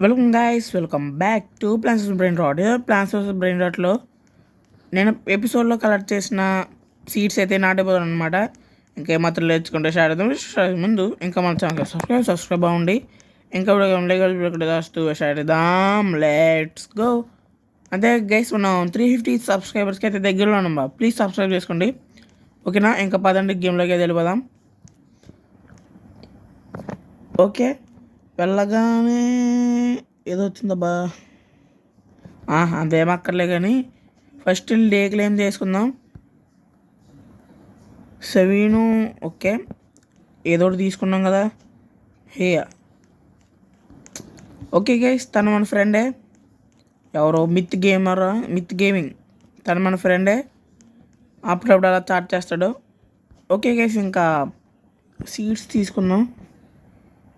Welcome guys, welcome back to plans brain rot. Plans brain రాట్లో నేను ఎపిసోడ్లో collect చేసిన సీడ్స్ అయితే నాటిపోతాను అనమాట. ఇంకేమాత్రం లేచుకుంటే స్టార్ట్ ముందు ఇంకా మన ఛానల్ సబ్స్క్రైబ్ అవ్వండి. ఇంకా స్టార్ట్దాం. Let's go. అంతే గైస్, మనం 350 సబ్స్క్రైబర్స్కి అయితే దగ్గరలో ఉన్నాం. ప్లీజ్ సబ్స్క్రైబ్ చేసుకోండి, ఓకేనా? ఇంకా పదండి గేమ్లోకి అయితే వెళ్ళిపోదాం. ఓకే, వెళ్ళగానే ఏదో వచ్చిందబ్బా. అంతేం అక్కర్లే కానీ ఫస్ట్ డే క్లెయిమ్ చేసుకుందాం. సెవీను ఓకే, ఏదో ఒకటి తీసుకున్నాం కదా. హే ఓకే గైస్, తను మన ఫ్రెండే. ఎవరో మిత్ గేమింగ్, తను మన ఫ్రెండే. అప్పుడప్పుడు అలా చాట్ చేస్తాడు. ఓకే గైస్, ఇంకా సీడ్స్ తీసుకుందాం.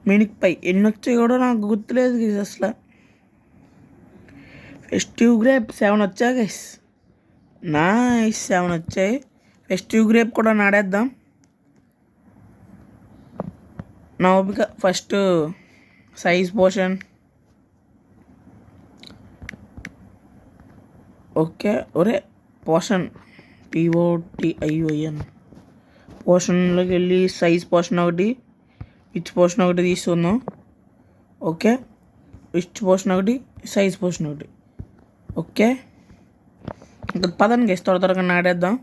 మినిక్ పై ఎన్ని వచ్చాయి కూడా నాకు గుర్తులేదు గైస్ అసలు. ఫెస్టివ్ గ్రేప్ 7 వచ్చాయి గైస్. నైస్, 7 వచ్చాయి. ఫెస్టివ్ గ్రేప్ కూడా నాడేద్దాం. నా ఓపిక. First size Poshan. ఓకే, ఒరే పోషన్, POTION పోషన్లోకి వెళ్ళి సైజ్ పోషన్ ఒకటి, పిచ్ పోషన్ ఒకటి తీసుకుందాం. ఓకే, పిచ్ పోషన్ ఒకటి, సైజ్ పోషన్ ఒకటి. ఓకే, ఇంకా పదండి గైస్, త్వరగా నాడేద్దాం.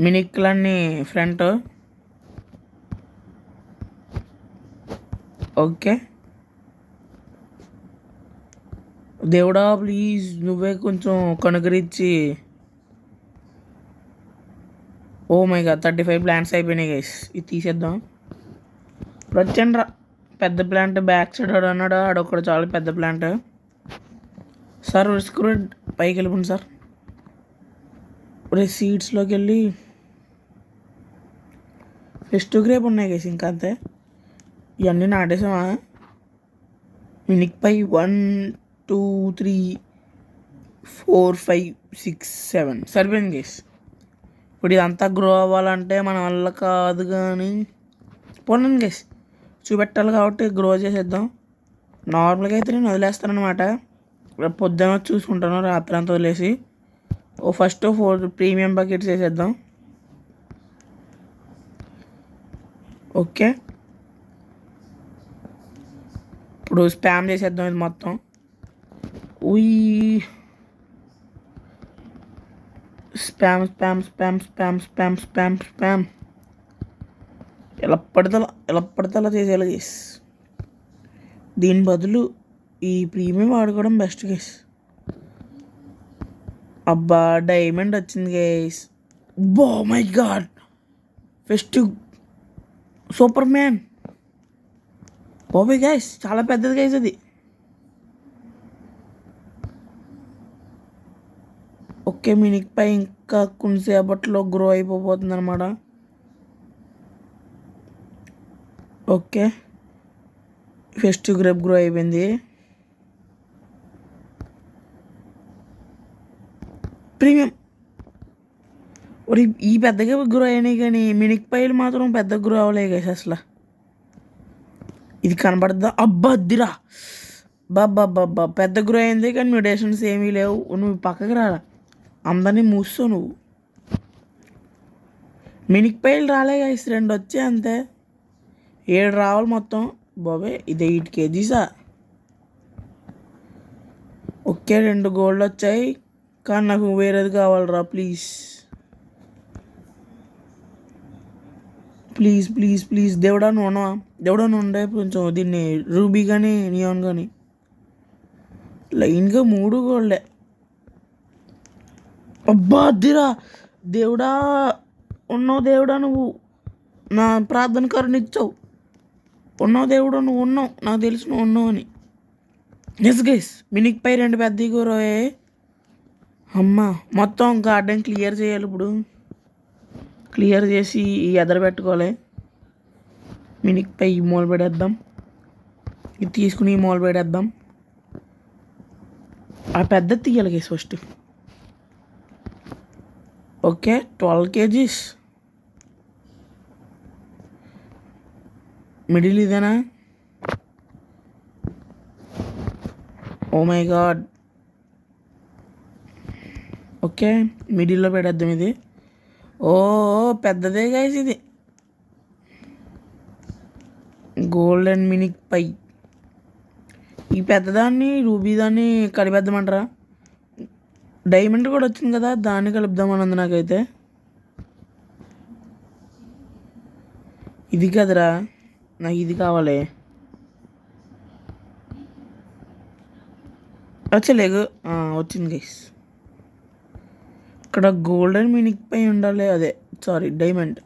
మినిక్లన్నీ ఫ్రంట్. ఓకే దేవుడా, ప్లీజ్ నువ్వే కొంచెం కనుగరించి. ఓ మై గాడ్, 35 ప్లాంట్స్ అయిపోయినాయి గైస్. ఇది తీసేద్దాం. ప్రచండ్ర పెద్ద ప్లాంట్ బ్యాక్ సైడ్ అన్నాడు, ఆడొక్కడు చాలా పెద్ద ప్లాంట్. సార్ స్క్రూ పైకి వెళ్ళిపోండి సార్. ఇప్పుడు సీడ్స్లోకి వెళ్ళి ఫెస్టివ్ గ్రేప్ ఉన్నాయి గైస్, ఇంకా అంతే. ఇవన్నీ నాటేసామా? మినిక్ పై 1 2 3 4 5 6 7 సరిపోయింది గైస్. ఇప్పుడు ఇదంతా గ్రో అవ్వాలంటే మన వల్ల కాదు, కానీ పోనండి గైస్, చూపెట్టాలి కాబట్టి గ్రో చేసేద్దాం. నార్మల్గా అయితే నేను వదిలేస్తాను అనమాట. పొద్దున చూసుకుంటాను, రాత్రి అంతా వదిలేసి. ఫస్ట్ 4 ప్రీమియం బకెట్స్ వేసేద్దాం. ఓకే, ఇప్పుడు స్పామ్ చేసేద్దాం ఇది మొత్తం. Spam spam spam spam spam spam spam ఎలా పడితే అలా చేసేయాలి గైస్. దీని బదులు ఈ ప్రీమియం వాడుకోవడం బెస్ట్ గైస్. అబ్బా, డైమండ్ వచ్చింది గైస్. బో my God, festive super man. బాబాయ్ గైస్, చాలా పెద్దది గైస్ అది. ఓకే, మినిక్ పై ఇంకా కొంతసేపట్లో గ్రో అయిపోతుంది అనమాట. ఓకే, ఫెస్టివ్ గ్రేప్ గ్రో అయిపోయింది. ప్రీమియం ఈ పెద్దగా గ్రో అయినాయి, కానీ మినిక్ పైలు మాత్రం పెద్ద గ్రో అవ్వలే గైస్ అసలు. ఇది కనబడద్దా? అబ్బా అద్దిరా, బాబ్బా పెద్ద గ్రో అయింది, కానీ మ్యూటేషన్స్ ఏమీ లేవు. నువ్వు పక్కకి రారా, అందరినీ మూస్తావు నువ్వు. మినిక్ పైలు రాలే గైస్, 2 వచ్చాయి అంతే. 7 రావాలి మొత్తం. బాబాయ్ ఇది 8 kgs. ఓకే, 2 గోల్డ్ వచ్చాయి, కానీ నాకు వేరేది కావాలరా. ప్లీజ్ ప్లీజ్ ప్లీజ్ ప్లీజ్ దేవుడా నువ్వు ఉండే కొంచెం దీన్ని రూబీ కానీ నియాన్ కానీ. లైన్గా 3 గోల్డే. అబ్బా అద్దిరా, దేవుడా ఉన్నావు, దేవుడా నువ్వు నా ప్రార్థన కరుణిచ్చావు. ఉన్నావు దేవుడు, నువ్వు ఉన్నావు, నాకు తెలుసు నువ్వు ఉన్నావు అని. ఎస్ గైస్, మినిక్ పై 2 పెద్ద కూరయే. అమ్మ, మొత్తం గార్డెన్ క్లియర్ చేయాలి. ఇప్పుడు క్లియర్ చేసి ఎదర పెట్టుకోవాలి. మినిక్ పై ఈ మూల పెడేద్దాం, ఇది తీసుకుని ఈ మూల పెడేద్దాం. ఆ పెద్ద తీయాలి guys first. Okay, 12 kgs. Middle ఇదేనా? Oh my God. ఓకే, మిడిల్లో పెడేద్దాం ఇది. ఓ పెద్దదే గైస్ ఇది. గోల్డెన్ మినిక్ పై. ఈ పెద్దదాన్ని రూబీ దాన్ని కలిపేద్దామంటారా? డైమండ్ కూడా వచ్చింది కదా, దాన్ని కలుపుదామని ఉంది నాకైతే. ఇది కదరా, నాకు ఇది కావాలి. వచ్చలేగు వచ్చింది గైస్. ఇక్కడ గోల్డెన్ మినిక్ పై ఉండాలి, అదే సారీ డైమండ్.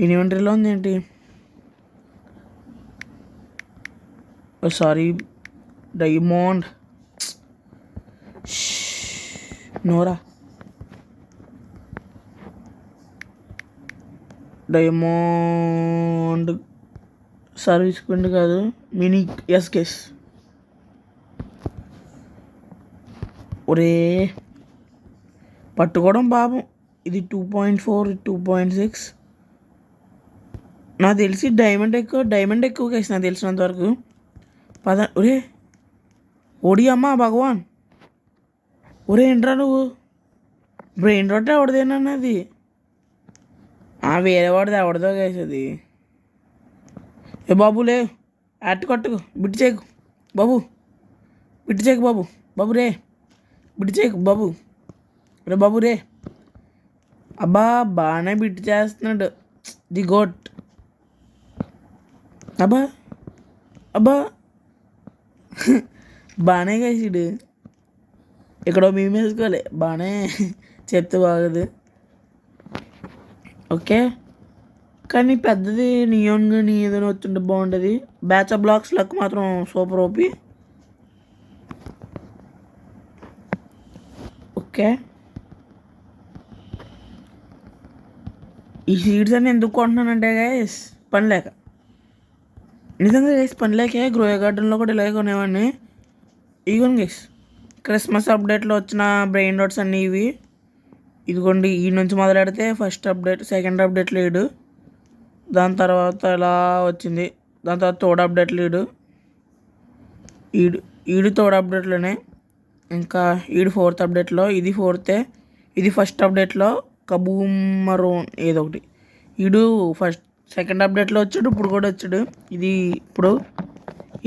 ఇన్వెంటరీలో ఉంది ఏంటి? Sorry diamond. నోరా డైమండ్ సర్వీస్ పిండి కాదు, మినిక్. Yes guess. ఒరే పట్టుకోవడం పాపం. ఇది 2.4, 2.6. నాకు తెలిసి డైమండ్ ఎక్కువ కేసు నాకు తెలిసినంత వరకు. ఒరే ఓడి అమ్మా భగవాన్. ఒరే ఏంట్రా నువ్వు? బ్రెయిన్ రొట్టె ఎవడదేనన్నది? వేరే వాడిది ఎవడదో కేసది. ఏ బాబులే అట్టు కట్టుకు బిడ్డు చేయకు బాబు, బిడ్డు చేయకు బాబు. బాబు రే బిడ్డు చేయకు బాబు. రే బాబు రే. అబ్బా బాగానే బిట్టు చేస్తున్నాడు ది గోట్. అబ్బా అబ్బా బాగానే వేసాడు. ఇక్కడ మేము వేసుకోవాలి, బాగానే చెప్తే బాగదు. ఓకే, కానీ పెద్దది నియోన్ కానీ ఏదైనా వచ్చింటే బాగుంటుంది. బ్యాచ్ ఆఫ్ బ్లాక్స్ లక్ మాత్రం సూపర్ ఓపి. ఓకే, ఈ సీడ్స్ అన్నీ ఎందుకు కొంటున్నానంటే గైస్ పని లేక. నిజంగా గైస్ పని లేకే గ్రో గార్డెన్లో కూడా ఇలాగే కొనేవాడిని. ఇదిగోండి గైస్, క్రిస్మస్ అప్డేట్లో వచ్చిన బ్రెయిన్ రాట్స్ అన్నీ ఇవి. ఇదిగోండి ఈ నుంచి మొదలెడితే ఫస్ట్ అప్డేట్, సెకండ్ అప్డేట్ లీడు, దాని తర్వాత ఇలా వచ్చింది, దాని తర్వాత థర్డ్ అప్డేట్ లీడు, ఈడు థర్డ్ అప్డేట్లోనే, ఇంకా ఈడు ఫోర్త్ అప్డేట్లో, ఇది ఫోర్తే, ఇది ఫస్ట్ అప్డేట్లో కబూమరోన్ ఏదో ఒకటి. ఈడు ఫస్ట్ సెకండ్ అప్డేట్లో వచ్చాడు, ఇప్పుడు కూడా వచ్చాడు. ఇది ఇప్పుడు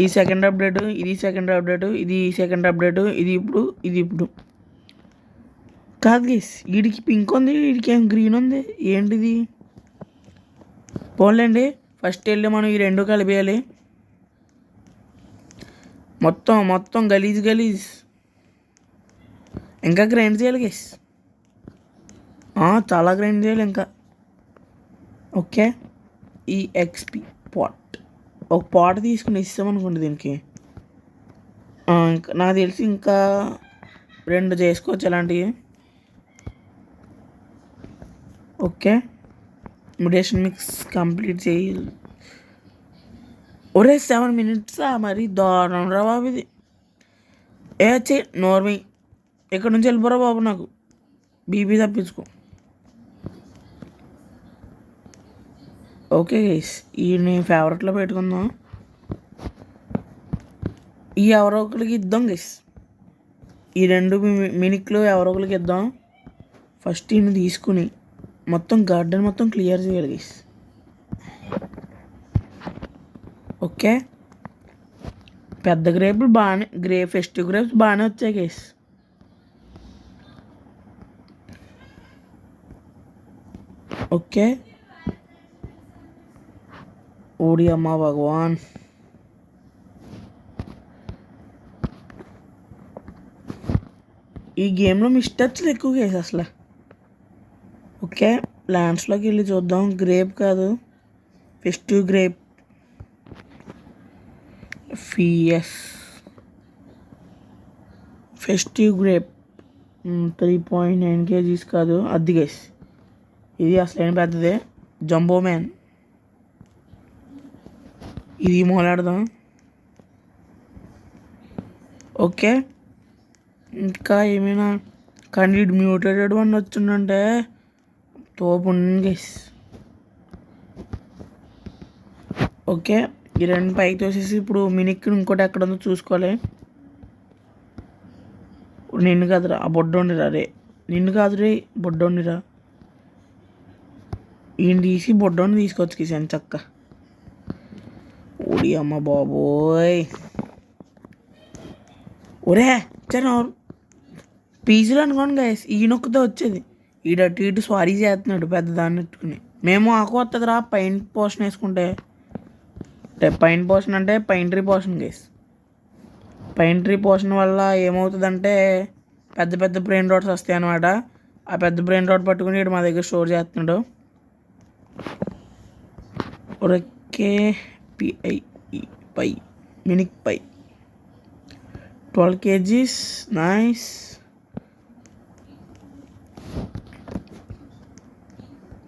ఈ సెకండ్ అప్డేటు, ఇది సెకండ్ అప్డేటు, ఇది సెకండ్ అప్డేటు, ఇది ఇప్పుడు కాదు గైస్. వీడికి పింక్ ఉంది, వీడికి ఏం గ్రీన్ ఉంది, ఏంటిది? పోలేండి, ఫస్ట్ వెళ్ళి మనం ఈ రెండు కలిపేయాలి. మొత్తం గలీజ్ ఇంకా గ్రైండ్ చేయాలి గైస్. చాలా గ్రైండ్ చేయాలి ఇంకా. ఓకే, ఈ ఎక్స్పీ పాట్, ఒక పాట్ తీసుకుని ఇస్తామనుకోండి దీనికి. ఇంకా నాకు తెలిసి ఇంకా 2 చేసుకోవచ్చు అలాంటివి. ఓకే, మ్యుటేషన్ మిక్స్ కంప్లీట్ చేయాలి. ఒరే 7 minutes మరి దారుణం రా బాబు ఇది. వచ్చి నోర్మి ఎక్కడి నుంచి వెళ్ళిపోరా బాబు, నాకు బీపీ తప్పించుకో. ఓకే గైస్, ఈ నేను ఫేవరెట్లో పెట్టుకుందాం. ఈ ఎవరో ఒకరికి ఇద్దాం గైస్, ఈ 2 మినిక్లు ఎవరో ఒకరికి ఇద్దాం. ఫస్ట్ ఈయన తీసుకుని మొత్తం గార్డెన్ మొత్తం క్లియర్ చేయాలి గైస్. ఓకే, పెద్ద గ్రేపులు బాగానే ఫెస్టివ్ గ్రేప్స్ బాగానే వచ్చాయి గైస్. ఓకే, ఓడి అమ్మ భగవాన్. ఈ గేమ్లో మిస్టేక్స్ ఎక్కువ గైస్ అసలు. ఓకే, ప్లాంట్స్లోకి వెళ్ళి చూద్దాం. గ్రేప్ కాదు, festive grape. Festive grape 3.9 kgs కాదు, అది గైస్. ఇది అసలైన పెద్దదే, జంబో మ్యాన్. ఇది మొదలెడదాం. ఓకే, ఇంకా ఏమైనా కానీ మ్యూటేటెడ్ వన్ వచ్చిందంటే తోపు గైస్. ఓకే, ఈ రెండు పైకి తోసేసి ఇప్పుడు మినిక్ ఇంకోటి ఎక్కడ ఉందో చూసుకోవాలి. నిన్ను కాదురా, ఆ బొడ్డోండిరా రే. నిన్ను కాదు రే, బొడ్డోండిరా. ఈయన తీసి బొడ్డోని తీసుకొచ్చి కిసాను చక్క. ఓడి అమ్మ బాబోయ్. ఒరే వచ్చాను పీజీలో అనుకోండి గైస్, ఈయనొక్కతో వచ్చేది. ఈడటు ఇటు స్వారీ చేస్తున్నాడు పెద్ద దాన్ని పెట్టుకుని. మేము ఆకు వస్తుందిరా పైన పోషన్ వేసుకుంటే. పైన పోషన్ అంటే పైంట్రీ పోషన్ గైస్. పైంట్రీ పోషన్ వల్ల ఏమవుతుందంటే పెద్ద పెద్ద బ్రెయిన్ రాట్స్ వస్తాయి అనమాట. ఆ పెద్ద బ్రెయిన్ రాట్ పట్టుకుని ఇటు మా దగ్గర స్టోర్ చేస్తున్నాడు. ఒరకే పిఐ పై మినిక్ పై 12 kgs. నైస్.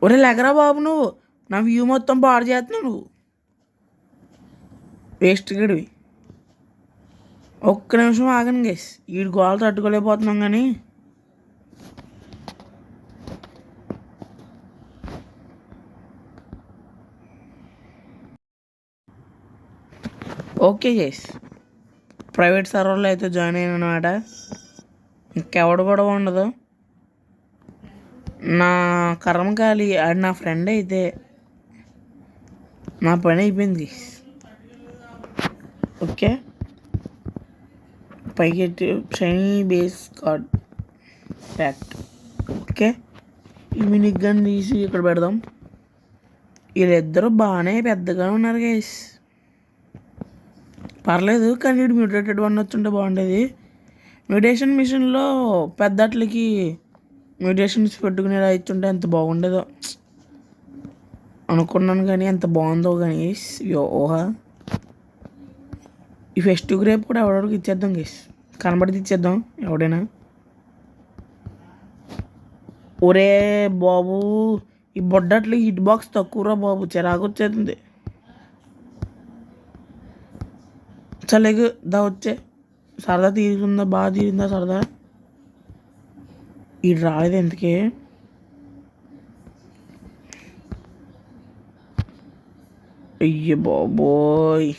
ఒరే లెగరా బాబు, నువ్వు నా వ్యూ మొత్తం పాడు చేస్తున్నావు నువ్వు. వేస్ట్ గడివి. ఒక్క నిమిషం ఆగను గేస్, వీడి గోళ తట్టుకోలేకపోతున్నాం కానీ. ఓకే గేస్, ప్రైవేట్ సర్వర్లో అయితే జాయిన్ అయ్యాను అనమాట. ఇంకెవడు కూడా ఉండదు. నా కర్మకాలి ఆడు నా ఫ్రెండ్ అయితే నా పని అయిపోయింది. ఓకే, పైకి shiny base card fact. Okay, ఈ మినిక్ గన్ తీసి ఇక్కడ పెడదాం. వీళ్ళిద్దరూ బాగానే పెద్దగా ఉన్నారు గైస్. పర్లేదు, కానీ వీడు మ్యూటేటెడ్ వన్ వచ్చుంటే బాగుండేది. మ్యూటేషన్ మిషన్లో పెద్దట్లకి మ్యూటేషన్స్ పెట్టుకునేలా ఇచ్చుంటే ఎంత బాగుండేదో అనుకున్నాను, కానీ ఎంత బాగుందో కానీ ఓహా. ఈ ఫెస్టివ్ గ్రేప్ కూడా ఎవడెవరికి ఇచ్చేద్దాం గేస్, కనబడితే ఇచ్చేద్దాం ఎవడైనా. ఒరే బాబు, ఈ బొడ్డట్లు హిట్ బాక్స్ తక్కువరా బాబు, చిరాకు వచ్చేస్తుంది. చలేగు దా వచ్చే, సరదా తీరుతుందా, బాగా తీరిందా సరదా. ఇది రాలేదు ఎందుకే. అయ్య బాబోయ్,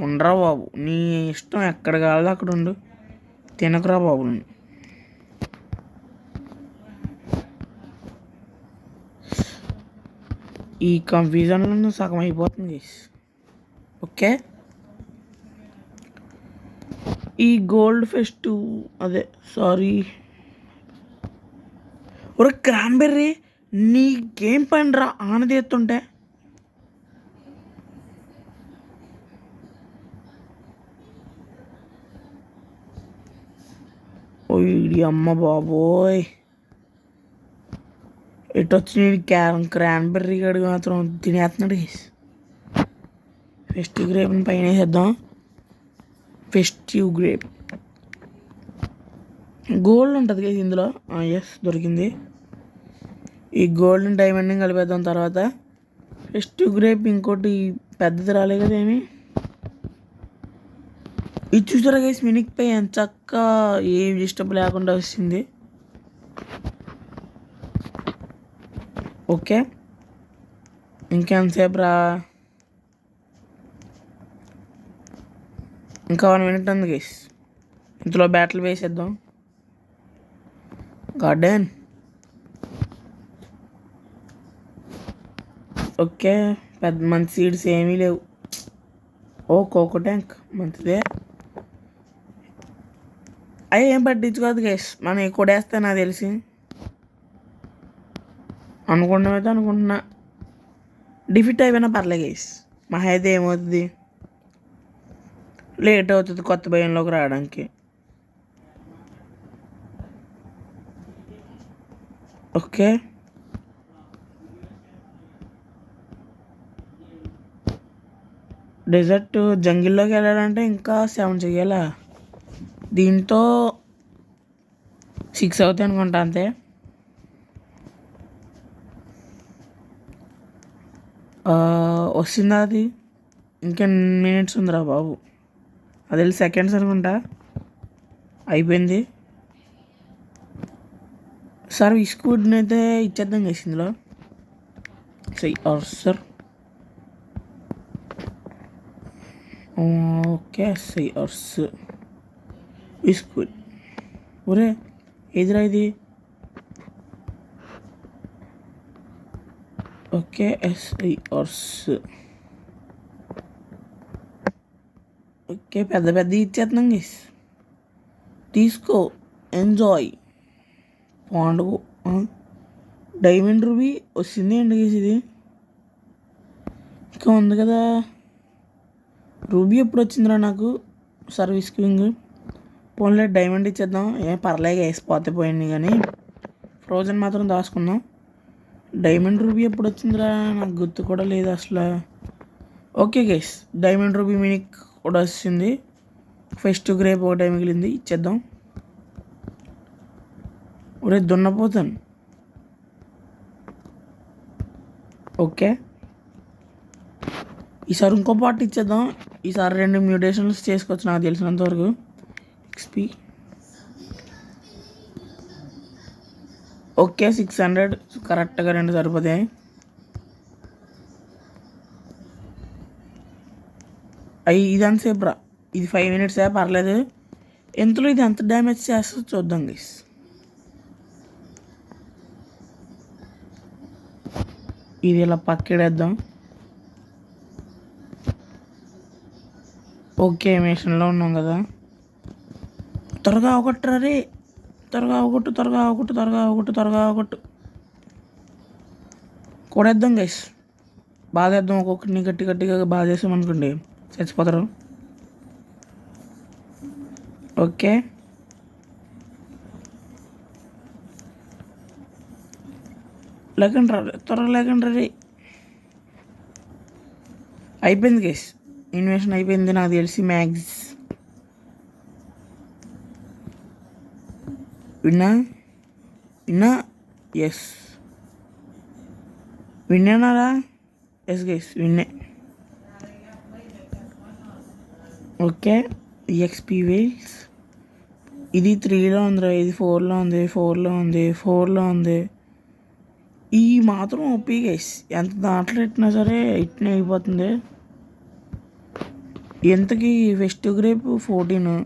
ఉండరా బాబు, నీ ఇష్టం, ఎక్కడ కావాలి అక్కడ ఉండు, తినకరా బాబు. నేను ఈ కన్ఫ్యూజన్లో సగం అయిపోతుంది. ఓకే, ఈ గోల్డ్ ఫెస్ట్ అదే సారీ. ఒక క్రాంబెర్రీ నీ గేమ్ పైన రా ఆనది ఎత్తుంటే. ఓడి అమ్మ బాబోయ్, ఎటు వచ్చి నేను క్రాన్బెర్రీ గడికి మాత్రం తినేస్తున్నాడు. ఫెస్టివ్ గ్రేప్ని పైన వేసేద్దాం. ఫెస్టివ్ గ్రేప్ గోల్డ్ ఉంటుంది కదా ఇందులో. ఎస్, దొరికింది. ఈ గోల్డ్ డైమండ్ని కలిపేద్దాం. తర్వాత ఫెస్టివ్ గ్రేప్ ఇంకోటి పెద్దది రాలే కదా ఏమి. ఇది చూసారా గైస్, మినిక్ పై ఎంత చక్కగా ఏ డిస్టర్బ్ లేకుండా వచ్చింది. ఓకే, ఇంకెంతసేపు రా, ఇంకా 1 minute ఉంది గైస్. ఇందులో బ్యాటిల్ వేసేద్దాం. గార్డెన్ ఓకే, పెద్ద మంచి సీడ్స్ ఏమీ లేవు. ఓ కోకో ట్యాంక్ మంచిదే. అవి ఏం పట్టించుకోదు గైస్, మనం ఎక్కువ వేస్తే నాకు తెలిసి అనుకుంటామైతే అనుకుంటున్నా. డిఫిట్ అయిపోయినా పర్లే గైస్, మహా అయితే ఏమవుతుంది, లేట్ అవుతుంది కొత్త భయంలోకి రావడానికి. ఓకే, డెజర్ట్ జంగిల్లోకి వెళ్ళాలంటే ఇంకా 7 చెయ్యాలా. దీంతో 6 అవుతాయి అనుకుంటా అంతే. వస్తుందా అది? ఇంకెన్ని మినిట్స్ ఉందిరా బాబు, అది వెళ్ళి సెకండ్స్ అనుకుంటా. అయిపోయింది. సార్ ఈ స్కూడ్ని అయితే ఇచ్చేద్దాం చేసి ఇందులో. సార్ ఓకే ఎస్ఐఆర్స్ బిస్కుట్. ఒరే ఎదురా ఇది. ఓకే ఎస్ఐఆర్స్. ఓకే పెద్ద పెద్ద ఇచ్చేస్తున్నాం గైస్. తీసుకో, ఎంజాయ్. పాండు డైమండ్ రూబీ వచ్చింది అండి గైస్. ఇది ఇంకా ఉంది కదా. రూబీ ఎప్పుడు వచ్చిందిరా నాకు సర్వీస్ క్వింగ్. పోన్లే డైమండ్ ఇచ్చేద్దాం. పర్లేదు వేసిపోతే పోయింది కానీ ఫ్రోజన్ మాత్రం దాచుకుందాం. డైమండ్ రూబీ ఎప్పుడు వచ్చిందిరా నాకు గుర్తు కూడా లేదు అసలు. ఓకే గైస్, డైమండ్ రూబీ మినిక్ కూడా వచ్చింది. ఫస్ట్ గ్రేప్ ఒకటే మిగిలింది, ఇచ్చేద్దాం. ఒరే దున్నపోతాను. ఓకే ఈసారి ఇంకో పార్ట్ ఇచ్చేద్దాం. ఈసారి 2 మ్యూటేషన్స్ చేసుకోవచ్చు నాకు తెలిసినంత వరకు. ఎక్స్పీ ఓకే 600 కరెక్ట్గా 2 సరిపోతాయి. ఇదంతసేపు రా, ఇది 5 minutes పర్లేదు. ఎంతలో ఇది ఎంత డ్యామేజ్ చేస్తుందో చూద్దాం గైస్. ఇది ఇలా పక్కెడేద్దాం. ఓకే మిషన్లో ఉన్నాం కదా. త్వరగా అవగొట్టరా రే, త్వరగా అవగొట్టు. కొడేద్దాం గైస్, బాధేద్దాం. ఒక్కొక్కటిని గట్టిగా బాధేసామనుకోండి చచ్చిపోతారు. ఓకే త్వరగా లేకండి రే. అయిపోయింది గైస్, ఇన్వెషన్ అయిపోయింది నాకు తెలిసి. మ్యాక్స్ విన్నా ఎస్ విన్నారా? ఎస్ గైస్ విన్నే. ఓకే ఈఎక్స్పీ వేల్స్ ఇది 3లో ఉందిరా, ఇది 4లో ఉంది. ఈ మాత్రం ఒప్పి గైస్, ఎంత దాంట్లో ఇట్టినా సరే ఇట్నే అయిపోతుంది. ఎంతకి ఫెస్ట్ గ్రేప్ 14.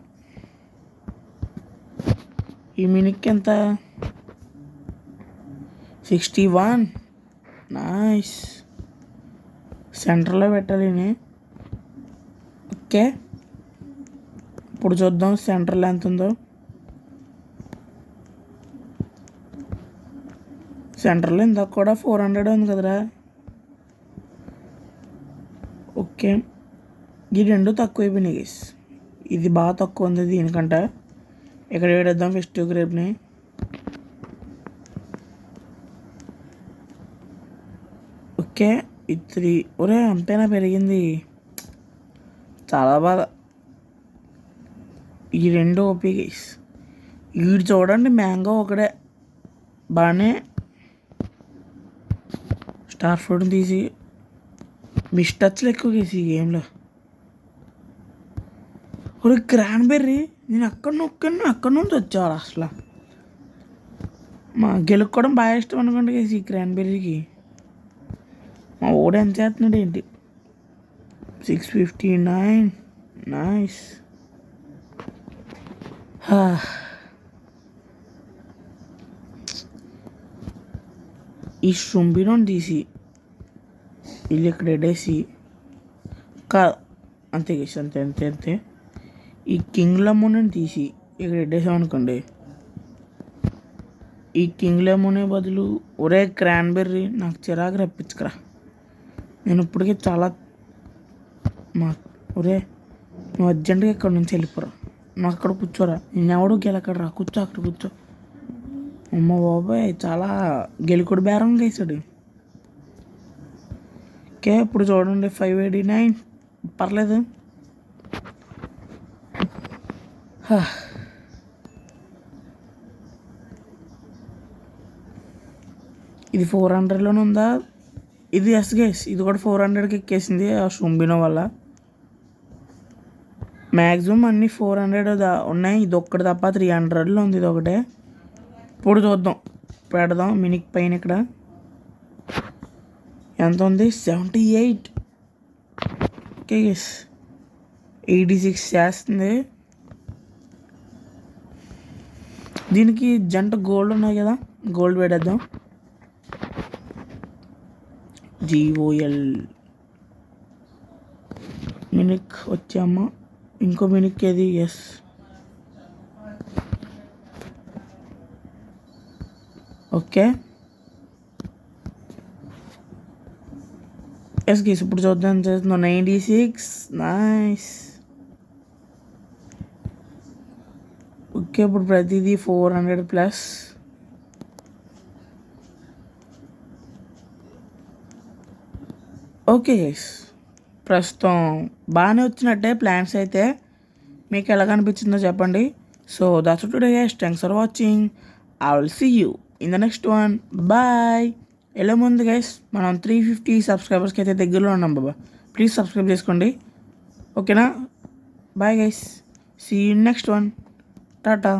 ఈ మినిక్ ఎంత? 61. నైస్. సెంటర్లో పెట్టాలి. ఓకే ఇప్పుడు చూద్దాం సెంటర్లో ఎంత ఉందో. సెంటర్లో ఇందాక కూడా 400 ఉంది కదరా. ఓకే ఈ 2 తక్కువ అయిపోయినాయి గైస్. ఇది బాగా తక్కువ ఉంది దీనికంటే. ఇక్కడ వేడేద్దాం ఫెస్ట్ గ్రేప్ని. ఓకే ఇది 3. ఒరే అంతేనా పెరిగింది, చాలా బాగా. ఈ 2 ఓపీ గైస్. వీడు చూడండి మ్యాంగో ఒకడే బాగానే. స్టార్ ఫ్రూట్ని తీసి మిస్ టచ్లు ఎక్కువ గేసి ఈ గేమ్లో. ఒక క్రాన్బెర్రీ నేను అక్కడ నుంచి వచ్చేవారు అసలు. మా గెలుక్కోవడం బాగా ఇష్టం అనుకోండి గేసి ఈ క్రాన్బెర్రీకి. మా ఓడ ఎంత చేస్తున్నాడు ఏంటి. 659. నైస్. ఈ శుంభినం తీసి వీళ్ళు ఇక్కడ ఎడేసి అంతే గేసి అంతే. ఈ కింగ్ లెమోన్ తీసి ఇక్కడ ఎడేసామనుకోండి. ఈ కింగ్ లెమోనే బదులు ఒరే క్రాన్బెర్రీ నాకు చిరాకు రప్పించుకురా. నేను ఇప్పటికే చాలా ఒరే నువ్వు అర్జెంటుగా ఇక్కడ నుంచి వెళ్ళిపోరా. నువ్వు అక్కడ కూర్చోరా, నేను ఎవడు గెలకడరా, అక్కడ కూర్చో. అమ్మ బాబాయ్ చాలా గెలుకుడు బేరం వేసాడు. ఓకే ఇప్పుడు చూడండి 589 పర్లేదు. ఇది 400లోనే ఉందా. ఇది ఎస్ గైస్, ఇది కూడా 400కి ఎక్కేసింది ఆ శుంభినో వల్ల. మ్యాక్సిమం అన్నీ 400 ఉన్నాయి. ఇది ఒక్కటి తప్ప 300లో ఉంది. ఇది ఒకటే. ఇప్పుడు చూద్దాం, పెడదాం మినిక్ పైన. ఇక్కడ ఎంత ఉంది? 78. ఓకే గైస్ 86 చేస్తుంది. దీనికి జంట గోల్డ్ ఉన్నాయి కదా, గోల్డ్ పెట్టేద్దాం. GOL మినిక్ వచ్చామా, ఇంకో మినిక్ ఏది? Yes, okay. ఎస్ గీస్, ఇప్పుడు చూద్దాం చేస్తున్నాం. 96, నైస్. ఓకే, ఇప్పుడు ప్రతిదీ 400+. ఓకే గైస్, ప్రస్తుతం బాగానే వచ్చినట్టే ప్లాన్స్ అయితే. మీకు ఎలా కనిపించిందో చెప్పండి. So that's today guys, thanks for watching. I will see you in the next one. Bye. ఎలా ముందు గైస్, మనం 350 సబ్స్క్రైబర్స్కి అయితే దగ్గరలో ఉన్నాం బాబా. ప్లీజ్ సబ్స్క్రైబ్ చేసుకోండి, ఓకేనా? Bye guys, see you next one. Tata.